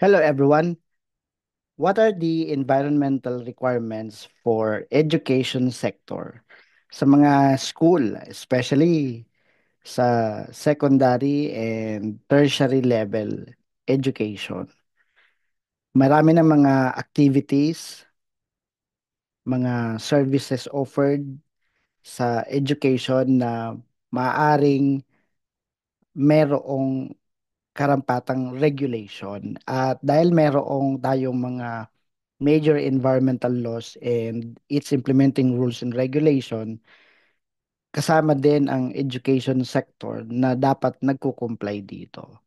Hello everyone. What are the environmental requirements for education sector? Sa mga school, especially sa secondary and tertiary level education. Marami ng mga activities, mga services offered sa education na maaring merong karampatang regulation. At dahil merong tayong mga major environmental laws and its implementing rules and regulation, kasama din ang education sector na dapat nagko-comply dito.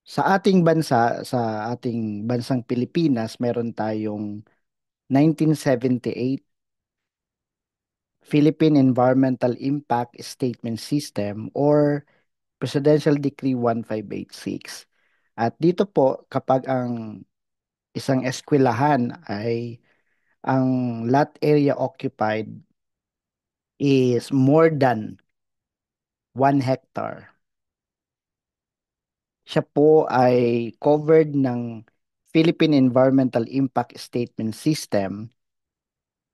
Sa ating bansa, sa ating bansang Pilipinas, meron tayong 1978 Philippine Environmental Impact Statement System or Presidential Decree 1586. At dito po, kapag ang isang eskwelahan ay ang lot area occupied is more than 1 hectare. Siya po ay covered ng Philippine Environmental Impact Statement System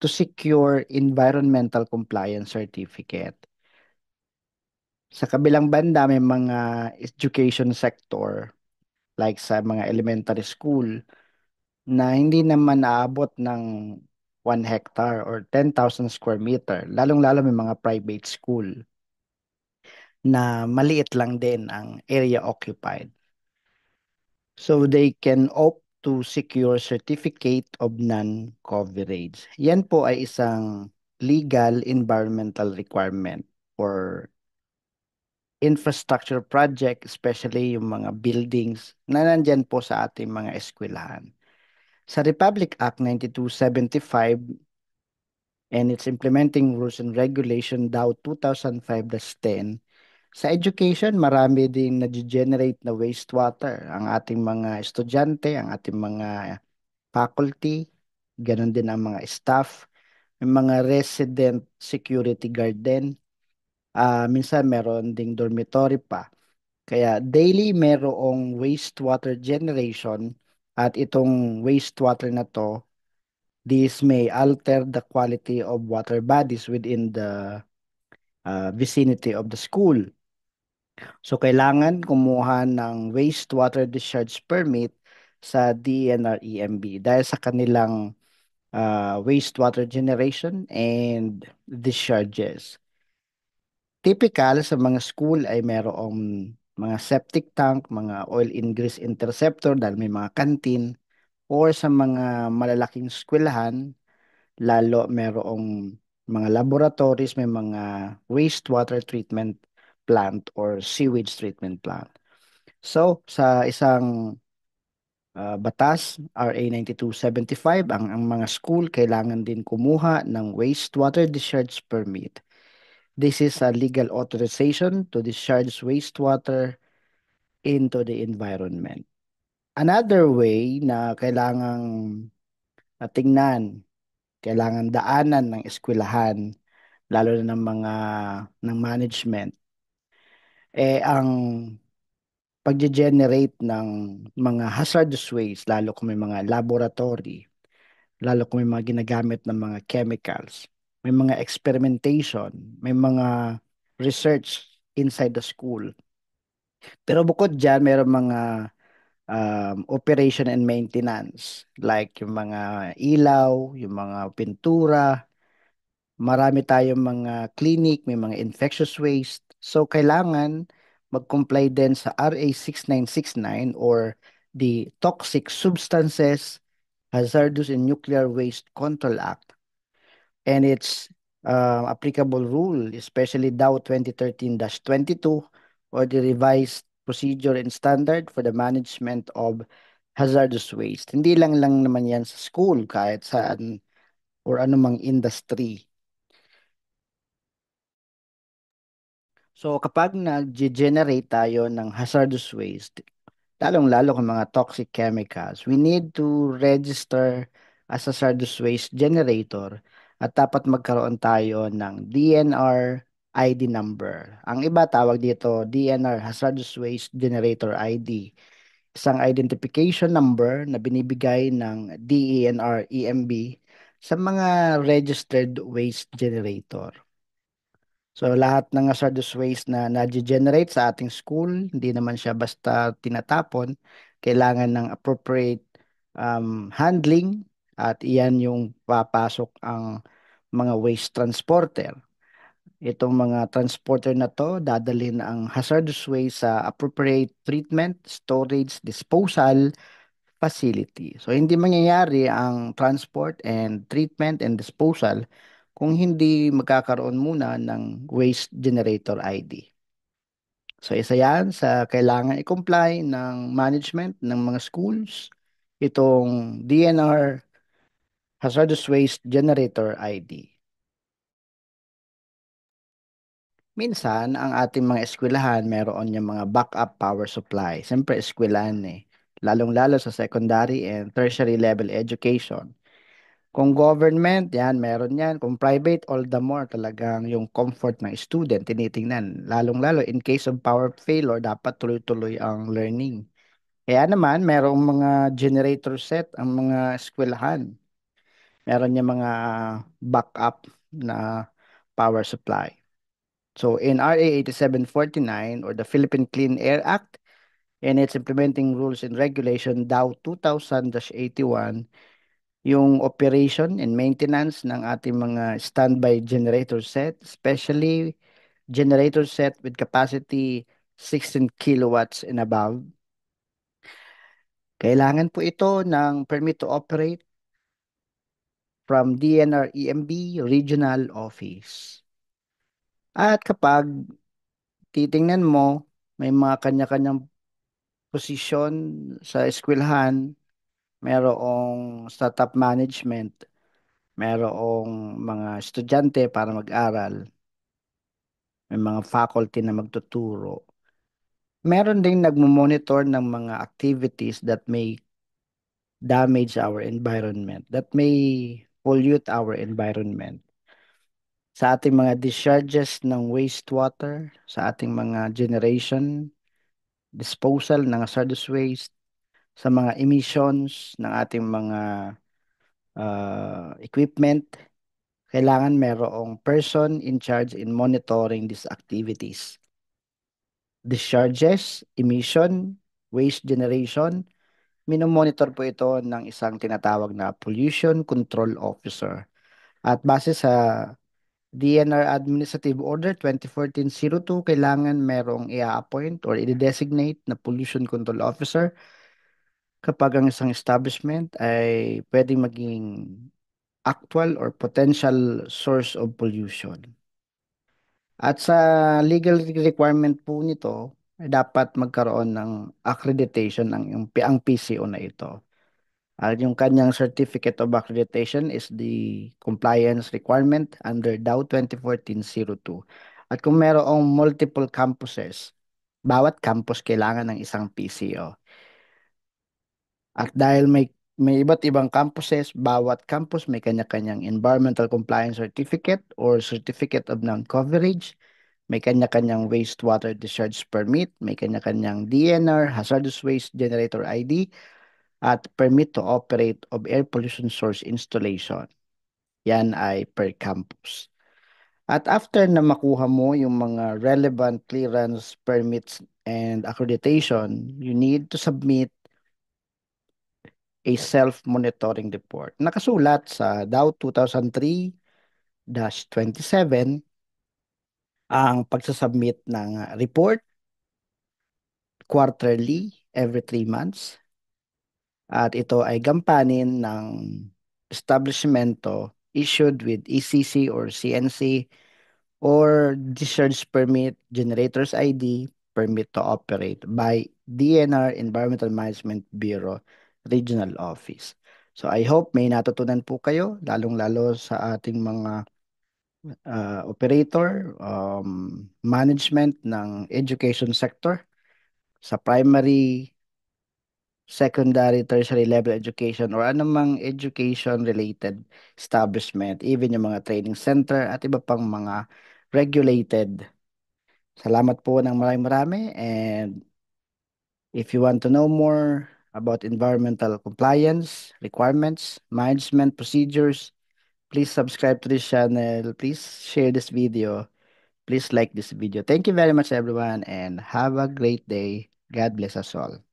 to secure environmental compliance certificate. Sa kabilang banda, may mga education sector like sa mga elementary school na hindi naman naabot ng 1 hectare or 10,000 square meter. Lalong-lalo may mga private school na maliit lang din ang area occupied. So they can opt to secure certificate of non-coverage. Yan po ay isang legal environmental requirement for infrastructure project, especially yung mga buildings na nandyan po sa ating mga eskwelahan. Sa Republic Act 9275 and its implementing rules and regulation DAO 2005-10, sa education, marami ding nag-generate na wastewater. Ang ating mga estudyante, ang ating mga faculty, ganun din ang mga staff, may mga resident security guard din. Minsan meron ding dormitory pa. Kaya daily merong wastewater generation at itong wastewater na to, this may alter the quality of water bodies within the vicinity of the school. So, kailangan kumuha ng wastewater discharge permit sa DNR-EMB dahil sa kanilang wastewater generation and discharges. Typical sa mga school ay merong mga septic tank, mga oil ingress interceptor dahil may mga kantin, or sa mga malalaking eskwelahan, lalo merong mga laboratories, may mga wastewater treatment plant or sewage treatment plant. So, sa isang batas, RA 9275, ang mga school kailangan din kumuha ng wastewater discharge permit. This is a legal authorization to discharge wastewater into the environment. Another way na kailangang tingnan, kailangan daanan ng eskwelahan, lalo na ng mga ng management, ang pag-generate ng mga hazardous waste, lalo kung may mga laboratory, lalo kung may mga ginagamit ng mga chemicals, may mga experimentation, may mga research inside the school. Pero bukod dyan, mayroong mga operation and maintenance, like yung mga ilaw, yung mga pintura, marami tayong mga clinic, may mga infectious waste. So, kailangan mag-comply din sa RA 6969 or the Toxic Substances, Hazardous and Nuclear Waste Control Act and its applicable rule, especially DAO 2013-22 or the revised procedure and standard for the management of hazardous waste. Hindi lang naman yan sa school, kahit saan or anumang industry. So kapag nag-generate tayo ng hazardous waste, lalong-lalo kung mga toxic chemicals, we need to register as hazardous waste generator at dapat magkaroon tayo ng DNR ID number. Ang iba tawag dito DNR Hazardous Waste Generator ID. isang identification number na binibigay ng DENR EMB sa mga registered waste generator. So lahat ng hazardous waste na na-generate sa ating school, hindi naman siya basta tinatapon, kailangan ng appropriate handling at iyan yung papasok ang mga waste transporter. Itong mga transporter na to, dadalhin ang hazardous waste sa appropriate treatment, storage, disposal facility. So hindi mangyayari ang transport and treatment and disposal kung hindi magkakaroon muna ng waste generator ID. So isa yan sa kailangan i-comply ng management ng mga schools, itong DNR Hazardous Waste Generator ID. Minsan, ang ating mga eskwelahan, meron yung mga backup power supply. Siyempre, eskwelahan eh. Lalong-lalo sa secondary and tertiary level education. Kung government, yan, meron yan. Kung private, all the more talagang yung comfort ng student, tinitingnan. Lalong-lalo, in case of power failure, dapat tuloy-tuloy ang learning. Kaya naman, merong mga generator set ang mga eskwelahan. Meron yung mga backup na power supply. So in RA 8749 or the Philippine Clean Air Act and its implementing rules and regulation DAO 2000-81, yung operation and maintenance ng ating mga standby generator set, especially generator set with capacity 16 kilowatts and above. Kailangan po ito ng permit to operate from DNR EMB Regional Office. At kapag titingnan mo, may mga kanya-kanyang posisyon sa eskwelahan, merong startup management, merong mga estudyante para mag-aral, may mga faculty na magtuturo. Meron ding nagmo-monitor ng mga activities that may damage our environment, that may pollute our environment. Sa ating mga discharges ng wastewater, sa ating mga generation, disposal ng hazardous waste, sa mga emissions ng ating mga equipment, kailangan merong person in charge in monitoring these activities. Discharges, emission, waste generation, minomonitor po ito ng isang tinatawag na Pollution Control Officer. At base sa DNR Administrative Order 2014-02, kailangan merong i-appoint or i-designate na Pollution Control Officer kapag ang isang establishment ay pwedeng maging actual or potential source of pollution. At sa legal requirement po nito, ay dapat magkaroon ng accreditation ang PCO na ito. At yung kanyang Certificate of Accreditation is the compliance requirement under DAO 2014-02. At kung merong multiple campuses, bawat campus kailangan ng isang PCO. At dahil may iba't ibang campuses, bawat campus may kanya-kanyang Environmental Compliance Certificate or Certificate of Non-Coverage, may kanya-kanyang Wastewater Discharge Permit, may kanya-kanyang DNR, Hazardous Waste Generator ID, at Permit to Operate of Air Pollution Source Installation. Yan ay per campus. At after na makuha mo yung mga relevant clearance permits and accreditation, you need to submit a self-monitoring report. Nakasulat sa DAO 2003-27 ang pagsasubmit ng report quarterly every 3 months. At ito ay gampanin ng establishmento issued with ECC or CNC or discharge permit, generators ID, permit to operate by DNR Environmental Management Bureau Regional Office. So I hope may natutunan po kayo, lalong-lalo sa ating mga operator, management ng education sector, sa primary, secondary, tertiary level education or anumang education-related establishment, even yung mga training center at iba pang mga regulated. Salamat po ng maraming marami and If you want to know more about environmental compliance, requirements, management procedures, please subscribe to this channel. Please share this video. Please like this video. Thank you very much, everyone, and have a great day. God bless us all.